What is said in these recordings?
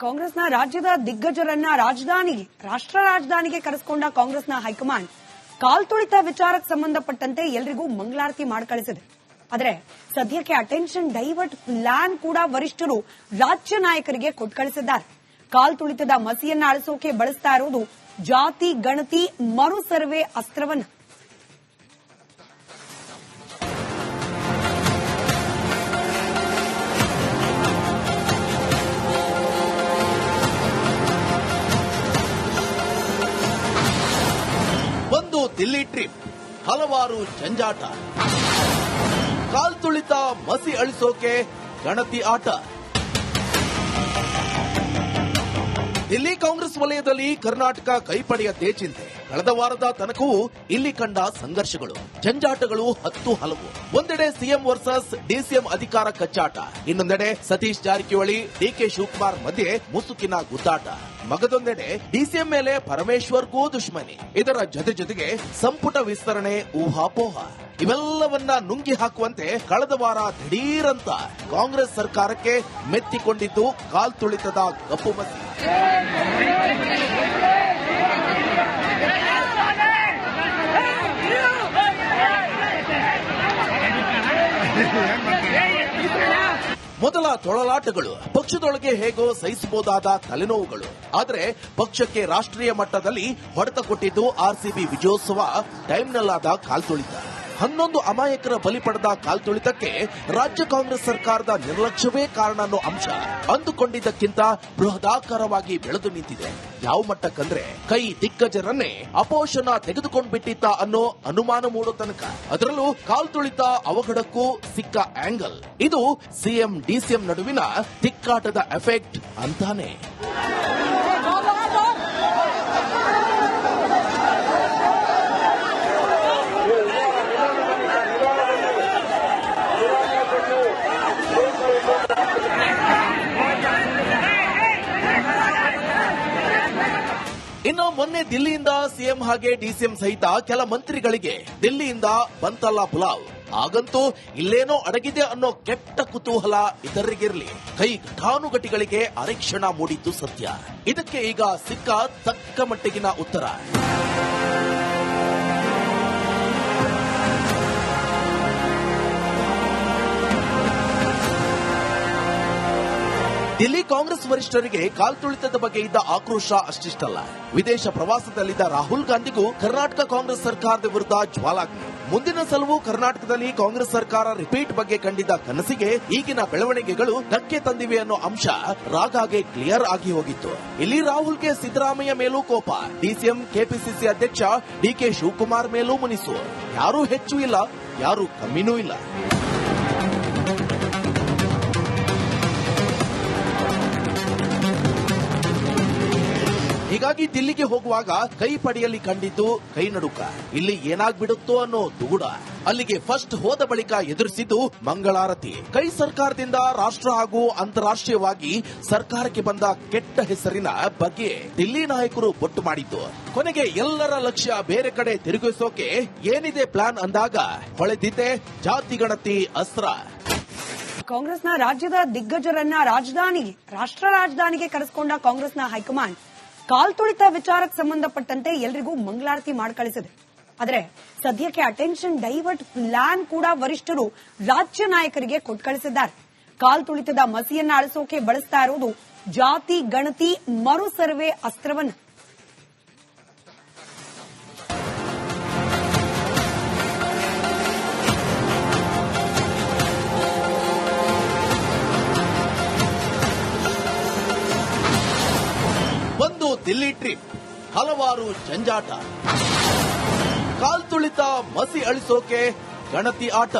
ಕಾಂಗ್ರೆಸ್ನ ರಾಜ್ಯದ ದಿಗ್ಗಜರನ್ನ ರಾಷ್ಟ್ರ ರಾಜಧಾನಿಗೆ ಕರೆಸಿಕೊಂಡ ಕಾಂಗ್ರೆಸ್ನ ಹೈಕಮಾಂಡ್ ಕಾಲ್ತುಳಿತ ವಿಚಾರಕ್ಕೆ ಸಂಬಂಧಪಟ್ಟಂತೆ ಎಲ್ಲರಿಗೂ ಮಂಗಳಾರತಿ ಮಾಡಿ ಕಳಿಸಿದೆ. ಆದರೆ ಸದ್ಯಕ್ಕೆ ಅಟೆನ್ಷನ್ ಡೈವರ್ಟ್ ಪ್ಲಾನ್ ಕೂಡ ವರಿಷ್ಠರು ರಾಜ್ಯ ನಾಯಕರಿಗೆ ಕೊಟ್ಟು ಕಳಿಸಿದ್ದಾರೆ. ಕಾಲ್ತುಳಿತದ ಮಸಿಯನ್ನ ಅಳಿಸೋಕೆ ಬಳಸ್ತಾ ಇರೋದು ಜಾತಿ ಗಣತಿ ಮರು ಸರ್ವೆ ಅಸ್ತ್ರವನ್ನ. ದಿಲ್ಲಿ ಟ್ರಿಪ್, ಹಲವಾರು ಜಂಜಾಟ, ಕಾಲ್ತುಳಿತ ಮಸಿ ಅಳಿಸೋಕೆ ಗಣತಿ ಆಟ. ದಿಲ್ಲಿ ಕಾಂಗ್ರೆಸ್ ವಲಯದಲ್ಲಿ ಕರ್ನಾಟಕ ಕೈಪಡೆಯದ್ದೇ ಚಿಂತೆ. ಕಳೆದ ವಾರದ ತನಕವೂ ಇಲ್ಲಿ ಕಂಡ ಸಂಘರ್ಷಗಳು, ಜಂಜಾಟಗಳು ಹತ್ತು ಹಲವು. ಒಂದೆಡೆ ಸಿಎಂ ವರ್ಸಸ್ ಡಿಸಿಎಂ ಅಧಿಕಾರ ಕಚ್ಚಾಟ, ಇನ್ನೊಂದೆಡೆ ಸತೀಶ್ ಜಾರಕಿಹೊಳಿ ಡಿಕೆ ಶಿವಕುಮಾರ್ ಮಧ್ಯೆ ಮುಸುಕಿನ ಗುದ್ದಾಟ. ಮಗದೊಂದೆಡೆ ಡಿಸಿಎಂ ಮೇಲೆ ಪರಮೇಶ್ವರ್ಗೂ ದುಶ್ಮನಿ. ಇದರ ಜೊತೆಗೆ ಸಂಪುಟ ವಿಸ್ತರಣೆ ಊಹಾಪೋಹ. ಇವೆಲ್ಲವನ್ನ ನುಂಗಿ ಹಾಕುವಂತೆ ಕಳೆದ ವಾರ ದಿಢೀರಂತ ಕಾಂಗ್ರೆಸ್ ಸರ್ಕಾರಕ್ಕೆ ಮೆತ್ತಿಕೊಂಡಿದ್ದು ಕಾಲ್ತುಳಿತದ ಕಪ್ಪು ಮಸಿ. ಮೊದಲ ತೊಳಲಾಟಗಳು, ಪಕ್ಷದೊಳಗೆ ಹೇಗೋ ಸಹಿಸಬಹುದಾದ ತಲೆನೋವುಗಳು. ಆದರೆ ಪಕ್ಷಕ್ಕೆ ರಾಷ್ಟ್ರೀಯ ಮಟ್ಟದಲ್ಲಿ ಹೊಡೆತ ಕೊಟ್ಟಿದ್ದು ಆರ್ಸಿಬಿ ವಿಜಯೋತ್ಸವ ಟೈಮ್ನಲ್ಲಾದ ಕಾಲ್ತುಳಿತ. 11 ಅಮಾಯಕರ ಬಲಿ ಪಡೆದ ಕಾಲ್ತುಳಿತಕ್ಕೆ ರಾಜ್ಯ ಕಾಂಗ್ರೆಸ್ ಸರ್ಕಾರದ ನಿರ್ಲಕ್ಷ್ಯವೇ ಕಾರಣ ಅನ್ನೋ ಅಂಶ ಅಂದುಕೊಂಡಿದ್ದಕ್ಕಿಂತ ಬೃಹದಾಕಾರವಾಗಿ ಬೆಳೆದು ನಿಂತಿದೆ. ಯಾವ ಮಟ್ಟಕ್ಕಂದ್ರೆ ಕೈ ದಿಗ್ಗಜರನ್ನೇ ಅಪೋಷಣ ತೆಗೆದುಕೊಂಡು ಬಿಟ್ಟಿತ್ತ ಅನ್ನೋ ಅನುಮಾನ ಮೂಡೋ ತನಕ. ಅದರಲ್ಲೂ ಕಾಲ್ತುಳಿತ ಅವಘಡಕ್ಕೂ ಸಿಕ್ಕ ಆಂಗಲ್ ಇದು ಸಿಎಂ ಡಿಸಿಎಂ ನಡುವಿನ ತಿಕ್ಕಾಟದ ಎಫೆಕ್ಟ್ ಅಂತಾನೆ. ಇನ್ನು ಮೊನ್ನೆ ದಿಲ್ಲಿಯಿಂದ ಸಿಎಂ ಹಾಗೆ ಡಿಸಿಎಂ ಸಹಿತ ಕೆಲ ಮಂತ್ರಿಗಳಿಗೆ ದಿಲ್ಲಿಯಿಂದ ಬಂತಲ್ಲ ಪುಲಾವ್. ಆಗಂತೂ ಇಲ್ಲೇನೋ ಅಡಗಿದೆ ಅನ್ನೋ ಕೆಟ್ಟ ಕುತೂಹಲ ಇತರರಿಗಿರಲಿ. ಕೈ ಘಟಾನುಘಟಿಗಳಿಗೆ ಅರೆಕ್ಷಣ ಮೂಡಿದ್ದು ಸತ್ಯ. ಇದಕ್ಕೆ ಈಗ ಸಿಕ್ಕ ತಕ್ಕ ಮಟ್ಟಿಗಿನ ಉತ್ತರ. ದಿಲ್ಲಿ ಕಾಂಗ್ರೆಸ್ ವರಿಷ್ಠರಿಗೆ ಕಾಲ್ತುಳಿತದ ಬಗ್ಗೆ ಇದ್ದ ಆಕ್ರೋಶ ಅಷ್ಟಿಷ್ಟಲ್ಲ. ವಿದೇಶ ಪ್ರವಾಸದಲ್ಲಿದ್ದ ರಾಹುಲ್ ಗಾಂಧಿಗೂ ಕರ್ನಾಟಕ ಕಾಂಗ್ರೆಸ್ ಸರ್ಕಾರದ ವಿರುದ್ಧ ಜ್ವಾಲಾಗ್ನಿ. ಮುಂದಿನ ಸಲವೂ ಕರ್ನಾಟಕದಲ್ಲಿ ಕಾಂಗ್ರೆಸ್ ಸರ್ಕಾರ ರಿಪೀಟ್ ಬಗ್ಗೆ ಕಂಡಿದ್ದ ಕನಸಿಗೆ ಈಗಿನ ಬೆಳವಣಿಗೆಗಳು ಧಕ್ಕೆ ತಂದಿವೆ ಅನ್ನೋ ಅಂಶ ರಾಗಾಗೆ ಕ್ಲಿಯರ್ ಆಗಿ ಹೋಗಿತ್ತು. ಇಲ್ಲಿ ರಾಹುಲ್ಗೆ ಸಿದ್ದರಾಮಯ್ಯ ಮೇಲೂ ಕೋಪ, ಡಿಸಿಎಂ ಕೆಪಿಸಿಸಿ ಅಧ್ಯಕ್ಷ ಡಿಕೆ ಶಿವಕುಮಾರ್ ಮೇಲೂ ಮುನಿಸು. ಯಾರೂ ಹೆಚ್ಚು ಇಲ್ಲ, ಯಾರೂ ಕಮ್ಮಿನೂ ಇಲ್ಲ. ಹೀಗಾಗಿ ದಿಲ್ಲಿಗೆ ಹೋಗುವಾಗ ಕೈ ಪಡೆಯಲ್ಲಿ ಕಂಡಿದ್ದು ಕೈ ನಡುಕ. ಇಲ್ಲಿ ಏನಾಗ್ಬಿಡುತ್ತೋ ಅನ್ನೋ ದುಗುಡ. ಅಲ್ಲಿಗೆ ಫಸ್ಟ್ ಹೋದ ಬಳಿಕ ಎದುರಿಸಿದ್ದು ಮಂಗಳಾರತಿ. ಕೈ ಸರ್ಕಾರದಿಂದ ರಾಷ್ಟ್ರ ಹಾಗೂ ಅಂತಾರಾಷ್ಟ್ರೀಯವಾಗಿ ಸರ್ಕಾರಕ್ಕೆ ಬಂದ ಕೆಟ್ಟ ಹೆಸರಿನ ಬಗ್ಗೆ ದಿಲ್ಲಿ ನಾಯಕರು ಬೊಟ್ಟು ಮಾಡಿದ್ದು. ಕೊನೆಗೆ ಎಲ್ಲರ ಲಕ್ಷ್ಯ ಬೇರೆ ಕಡೆ ತಿರುಗಿಸೋಕೆ ಏನಿದೆ ಪ್ಲಾನ್ ಅಂದಾಗ ಹೊಳೆದಿದ್ದೆ ಜಾತಿ ಗಣತಿ ಅಸ್ತ್ರ. ಕಾಂಗ್ರೆಸ್ನ ರಾಜ್ಯದ ದಿಗ್ಗಜರನ್ನ ರಾಷ್ಟ್ರ ರಾಜಧಾನಿಗೆ ಕರೆಸಿಕೊಂಡ ಕಾಂಗ್ರೆಸ್ನ ಹೈಕಮಾಂಡ್ ಕಾಲ್ತುಳಿತ ವಿಚಾರಕ್ಕೆ ಸಂಬಂಧಪಟ್ಟಂತೆ ಎಲ್ಲರಿಗೂ ಮಂಗಳಾರತಿ ಮಾಡಿ ಕಳಿಸಿದೆ. ಆದರೆ ಸದ್ಯಕ್ಕೆ ಅಟೆನ್ಷನ್ ಡೈವರ್ಟ್ ಪ್ಲಾನ್ ಕೂಡ ವರಿಷ್ಠರು ರಾಜ್ಯ ನಾಯಕರಿಗೆ ಕೊಟ್ಟು ಕಳಿಸಿದ್ದಾರೆ. ಕಾಲ್ತುಳಿತದ ಮಸಿಯನ್ನ ಅಳಿಸೋಕೆ ಬಳಸ್ತಾ ಇರೋದು ಜಾತಿ ಗಣತಿ ಮರು ಸರ್ವೆ ಅಸ್ತ್ರವನ್ನ. ಒಂದು ದಿಲ್ಲಿ ಟ್ರಿಪ್, ಹಲವಾರು ಜಂಜಾಟ, ಕಾಲ್ತುಳಿತ ಮಸಿ ಅಳಿಸೋಕೆ ಗಣತಿ ಆಟ.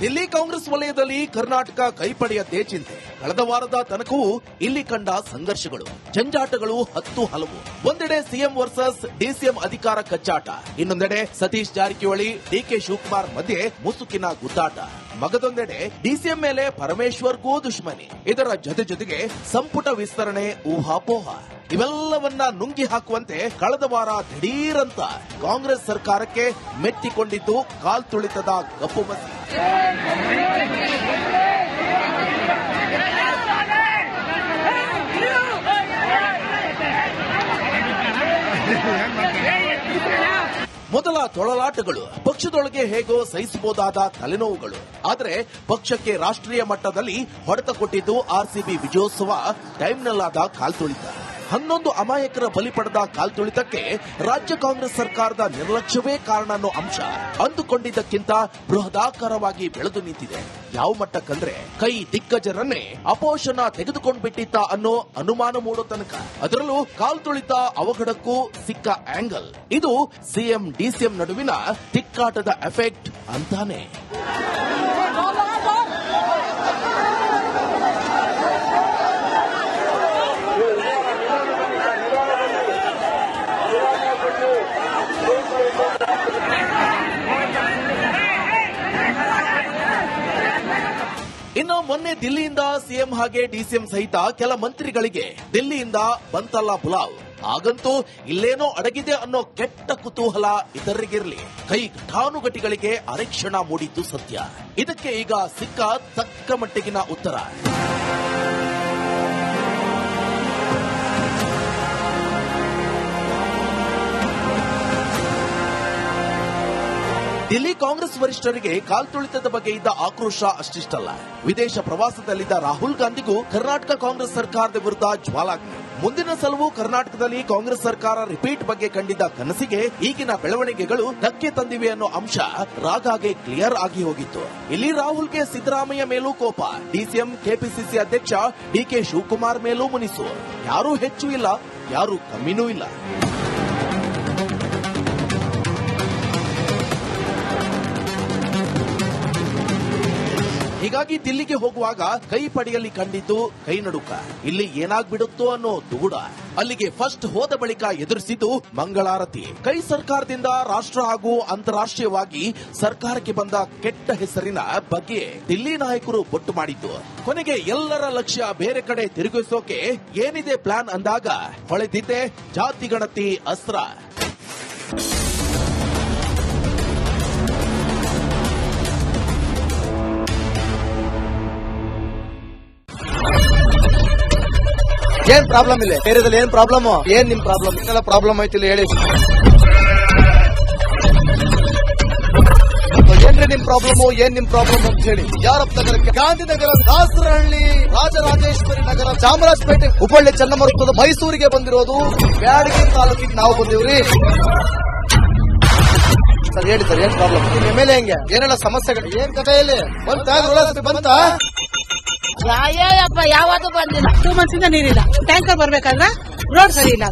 ದಿಲ್ಲಿ ಕಾಂಗ್ರೆಸ್ ವಲಯದಲ್ಲಿ ಕರ್ನಾಟಕ ಕೈಪಡೆಯದ್ದೇ ಚಿಂತೆ. ಕಳೆದ ವಾರದ ತನಕವೂ ಇಲ್ಲಿ ಕಂಡ ಸಂಘರ್ಷಗಳು, ಜಂಜಾಟಗಳು ಹತ್ತು ಹಲವು. ಒಂದೆಡೆ ಸಿಎಂ ವರ್ಸಸ್ ಡಿಸಿಎಂ ಅಧಿಕಾರ ಕಚ್ಚಾಟ, ಇನ್ನೊಂದೆಡೆ ಸತೀಶ್ ಜಾರಕಿಹೊಳಿ ಡಿಕೆ ಶಿವಕುಮಾರ್ ಮಧ್ಯೆ ಮುಸುಕಿನ ಗುದ್ದಾಟ. ಮಗದೊಂದೆಡೆ ಡಿಸಿಎಂ ಮೇಲೆ ಪರಮೇಶ್ವರ್ಗೂ ದುಶ್ಮನಿ. ಇದರ ಜೊತೆಗೆ ಸಂಪುಟ ವಿಸ್ತರಣೆ ಊಹಾಪೋಹ. ಇವೆಲ್ಲವನ್ನ ನುಂಗಿ ಹಾಕುವಂತೆ ಕಳೆದ ವಾರ ದಿಢೀರಂತ ಕಾಂಗ್ರೆಸ್ ಸರ್ಕಾರಕ್ಕೆ ಮೆತ್ತಿಕೊಂಡಿದ್ದು ಕಾಲ್ತುಳಿತದ ಕಪ್ಪು ಮಸಿ. ತೊಳಲಾಟಗಳು, ಪಕ್ಷದೊಳಗೆ ಹೇಗೋ ಸಹಿಸಬಹುದಾದ ತಲೆನೋವುಗಳು. ಆದರೆ ಪಕ್ಷಕ್ಕೆ ರಾಷ್ಟ್ರೀಯ ಮಟ್ಟದಲ್ಲಿ ಹೊಡೆತ ಕೊಟ್ಟಿದ್ದು ಆರ್ಸಿಬಿ ವಿಜಯೋತ್ಸವ ಟೈಮ್ನಲ್ಲಾದ ಕಾಲ್ತುಳಿತ. 11 ಅಮಾಯಕರ ಬಲಿ ಪಡೆದ ಕಾಲ್ತುಳಿತಕ್ಕೆ ರಾಜ್ಯ ಕಾಂಗ್ರೆಸ್ ಸರ್ಕಾರದ ನಿರ್ಲಕ್ಷ್ಯವೇ ಕಾರಣ ಅನ್ನೋ ಅಂಶ ಅಂದುಕೊಂಡಿದ್ದಕ್ಕಿಂತ ಬೃಹದಾಕಾರವಾಗಿ ಬೆಳೆದು ನಿಂತಿದೆ. ಯಾವ ಮಟ್ಟಕ್ಕಂದ್ರೆ ಕೈ ದಿಗ್ಗಜರನ್ನೇ ಅಪೋಷಣ ತೆಗೆದುಕೊಂಡು ಬಿಟ್ಟಿತ್ತ ಅನ್ನೋ ಅನುಮಾನ ಮೂಡೋ ತನಕ. ಅದರಲ್ಲೂ ಕಾಲ್ತುಳಿತ ಅವಘಡಕ್ಕೂ ಸಿಕ್ಕ ಆಂಗಲ್ ಇದು ಸಿಎಂ ಡಿಸಿಎಂ ನಡುವಿನ ತಿಕ್ಕಾಟದ ಎಫೆಕ್ಟ್ ಅಂತಾನೆ. ಇನ್ನು ಮೊನ್ನೆ ದಿಲ್ಲಿಯಿಂದ ಸಿಎಂ ಹಾಗೆ ಡಿಸಿಎಂ ಸಹಿತ ಕೆಲ ಮಂತ್ರಿಗಳಿಗೆ ದಿಲ್ಲಿಯಿಂದ ಬಂತಲ್ಲ ಬುಲಾವ್. ಆಗಂತೂ ಇಲ್ಲೇನೋ ಅಡಗಿದೆ ಅನ್ನೋ ಕೆಟ್ಟ ಕುತೂಹಲ ಇತರರಿಗಿರಲಿ. ಕೈ ಘಟಾನುಘಟಿಗಳಿಗೆ ಅರೆಕ್ಷಣ ಮೂಡಿದ್ದು ಸತ್ಯ. ಇದಕ್ಕೆ ಈಗ ಸಿಕ್ಕ ತಕ್ಕ ಮಟ್ಟಿಗಿನ ಉತ್ತರ. ದಿಲ್ಲಿ ಕಾಂಗ್ರೆಸ್ ವರಿಷ್ಠರಿಗೆ ಕಾಲ್ತುಳಿತದ ಬಗ್ಗೆ ಇದ್ದ ಆಕ್ರೋಶ ಅಷ್ಟಿಷ್ಟಲ್ಲ. ವಿದೇಶ ಪ್ರವಾಸದಲ್ಲಿದ್ದ ರಾಹುಲ್ ಗಾಂಧಿಗೂ ಕರ್ನಾಟಕ ಕಾಂಗ್ರೆಸ್ ಸರ್ಕಾರದ ವಿರುದ್ಧ ಜ್ವಾಲಾಗ್ನಿ. ಮುಂದಿನ ಸಲವೂ ಕರ್ನಾಟಕದಲ್ಲಿ ಕಾಂಗ್ರೆಸ್ ಸರ್ಕಾರ ರಿಪೀಟ್ ಬಗ್ಗೆ ಕಂಡಿದ್ದ ಕನಸಿಗೆ ಈಗಿನ ಬೆಳವಣಿಗೆಗಳು ಧಕ್ಕೆ ತಂದಿವೆ ಅನ್ನೋ ಅಂಶ ರಾಗಾಗೆ ಕ್ಲಿಯರ್ ಆಗಿ ಹೋಗಿತ್ತು. ಇಲ್ಲಿ ರಾಹುಲ್ಗೆ ಸಿದ್ದರಾಮಯ್ಯ ಮೇಲೂ ಕೋಪ, ಡಿಸಿಎಂ ಕೆಪಿಸಿಸಿ ಅಧ್ಯಕ್ಷ ಡಿಕೆ ಶಿವಕುಮಾರ್ ಮೇಲೂ ಮುನಿಸು. ಯಾರೂ ಹೆಚ್ಚು ಇಲ್ಲ, ಯಾರೂ ಕಮ್ಮಿನೂ ಇಲ್ಲ. ಹೀಗಾಗಿ ದಿಲ್ಲಿಗೆ ಹೋಗುವಾಗ ಕೈ ಪಡೆಯಲ್ಲಿ ಕಂಡಿದ್ದು ಕೈ ನಡುಕ. ಇಲ್ಲಿ ಏನಾಗ್ಬಿಡುತ್ತೋ ಅನ್ನೋ ದುಗುಡ. ಅಲ್ಲಿಗೆ ಫಸ್ಟ್ ಹೋದ ಬಳಿಕ ಎದುರಿಸಿದ್ದು ಮಂಗಳಾರತಿ. ಕೈ ಸರ್ಕಾರದಿಂದ ರಾಷ್ಟ್ರ ಹಾಗೂ ಅಂತಾರಾಷ್ಟ್ರೀಯವಾಗಿ ಸರ್ಕಾರಕ್ಕೆ ಬಂದ ಕೆಟ್ಟ ಹೆಸರಿನ ಬಗ್ಗೆ ದಿಲ್ಲಿ ನಾಯಕರು ಬೊಟ್ಟು ಮಾಡಿದ್ದು. ಕೊನೆಗೆ ಎಲ್ಲರ ಲಕ್ಷ್ಯ ಬೇರೆ ಕಡೆ ತಿರುಗಿಸೋಕೆ ಏನಿದೆ ಪ್ಲಾನ್ ಅಂದಾಗ ಹೊಳೆದಿದ್ದೆ ಜಾತಿ ಗಣತಿ ಅಸ್ತ್ರ. ಏನ್ ಪ್ರಾಬ್ಲಮ್ ಇಲ್ಲ ಏರಿಯಾದಲ್ಲಿ? ಏನ್ ಪ್ರಾಬ್ಲಮ್? ಏನ್ ನಿಮ್ ಪ್ರಾಬ್ಲಮ್? ಇನ್ನೆಲ್ಲ ಪ್ರಾಬ್ಲಮ್ ಐತಿಲ್ಲ ಹೇಳಿ. ಏನ್ರಿ ನಿಮ್ ಪ್ರಾಬ್ಲಮ್? ಏನ್ ನಿಮ್ ಪ್ರಾಬ್ಲಮ್ ಅಂತ ಹೇಳಿ. ಯಾರಪ್ಪ ನಗರಕ್ಕೆ? ಗಾಂಧಿನಗರ, ದಾಸರಹಳ್ಳಿ, ರಾಜರಾಜೇಶ್ವರಿ ನಗರ, ಚಾಮರಾಜಪೇಟೆ, ಹುಬ್ಬಳ್ಳಿ, ಚನ್ನಮರುತ್ತದ, ಮೈಸೂರಿಗೆ ಬಂದಿರೋದು. ಬ್ಯಾಡಗಿ ತಾಲೂಕಿಗೆ ನಾವು ಬಂದಿವ್ರಿ. ಸರ್ ಹೇಳಿ ಸರ್, ಏನ್ ಪ್ರಾಬ್ಲಮ್? ನಿಮ್ ಎಮ್ಎಲ್ಎ ಹೆಂಗೆ? ಏನೆಲ್ಲ ಸಮಸ್ಯೆಗಳು? ಏನ್ ಕಥೆ ಇಲ್ಲಿ ಬಂತ? ಅಯ್ಯಪ್ಪ ಯಾವತ್ತೂ ಬಂದಿಲ್ಲ. 2 months ಇಂದ ನೀರಿಲ್ಲ. ಟ್ಯಾಂಕರ್ ಬರ್ಬೇಕಾದ್ರೆ ರೋಡ್ ಸರಿ ಇಲ್ಲ.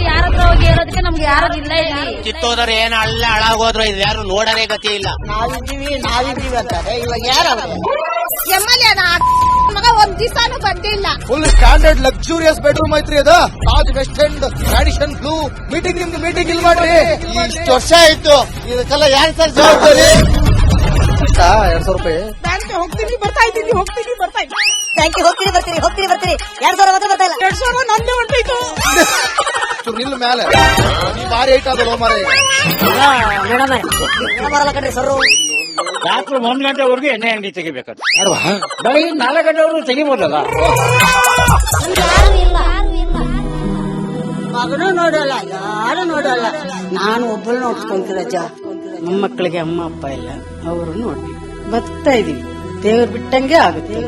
ಯಾರತ್ರ ಹೋಗಿ ಇರೋದಕ್ಕೆ ನಮ್ಗೆ ಯಾರು ಇಲ್ಲ. ಇಲ್ಲಿ ಕಿತ್ತೋದ್ರೆ ಏನ ಅಲ್ಲ ಹಾಳಾಗೋದ್ರು ಇದು ಯಾರು ನೋಡರೇ ಗತಿ ಇಲ್ಲ. ನಾವಿದ್ದೀವಿ ಅಂತಾರೆ. ಇವಾಗ ಯಾರು ಎಮ್ಎಲ್ಎ ಮಗ ಒಂದ್ ದಿವಸನೂ ಬಂದಿಲ್ಲ. ಫುಲ್ ಸ್ಟ್ಯಾಂಡರ್ಡ್ ಲಕ್ಸುರಿಯಸ್ ಬೆಡ್ರೂಮ್ ಐತ್ರಿ ಅದು. Taj west end tradition blue. Meeting ಇಲ್ಲಿ ಮಾಡ್ರಿ. ಇಷ್ಟು ವರ್ಷ ಆಯ್ತು, ಇದಕ್ಕೆಲ್ಲ ಯಾರು ಸರ್ ಜವಾಬ್ದಾರಿ? 200 ರೂಪಾಯಿ ಬ್ಯಾಂಕ್ಗೆ ಹೋಗ್ತೀನಿ ಬರ್ತಾ ಇದ್ದೀನಿ. ಬ್ಯಾಂಕ್ಗೆ ಹೋಗ್ತೀನಿ ಬರ್ತೀನಿ 2,000 ಮಾತ್ರ ಬರ್ತಾ ಇಲ್ಲ. 2,000 ನಂದೇ ಹೊಂಟೈತು. ನಿಲ್ ಮೇಲೆ ಭಾರಿ ಐಟ್ ಅದಲ್ಲ ಮಾರ. ಬರಲ್ಲ ಕಣ್ರಿ ಸರ್. ರಾತ್ರಿ 1 ಗಂಟೆವರೆಗೂ ಎಣ್ಣೆ ಅಂಗಡಿ ತೆಗಿಬೇಕಾದ್ರೆ ಬೆಳಗ್ಗೆ 4 ಗಂಟೆವರೆಗೂ ತೆಗಿಬೋದಲ್ಲ. ಮಗನೂ ನೋಡಲ್ಲ, ಯಾರು ನೋಡಲ್ಲ. ನಾನು ಒಬ್ಬರು ನೋಡ್ಕೊಂತೀರಜ್ಜ. ಮೊಮ್ಮಕ್ಕಳಿಗೆ ಅಮ್ಮ ಅಪ್ಪ ಇಲ್ಲ, ಅವರು ನೋಡಿ ಬದುಕ್ತಾ ಇದೀವಿ. ದೇವ್ರು ಬಿಟ್ಟಂಗೆ ಆಗುತ್ತೆ.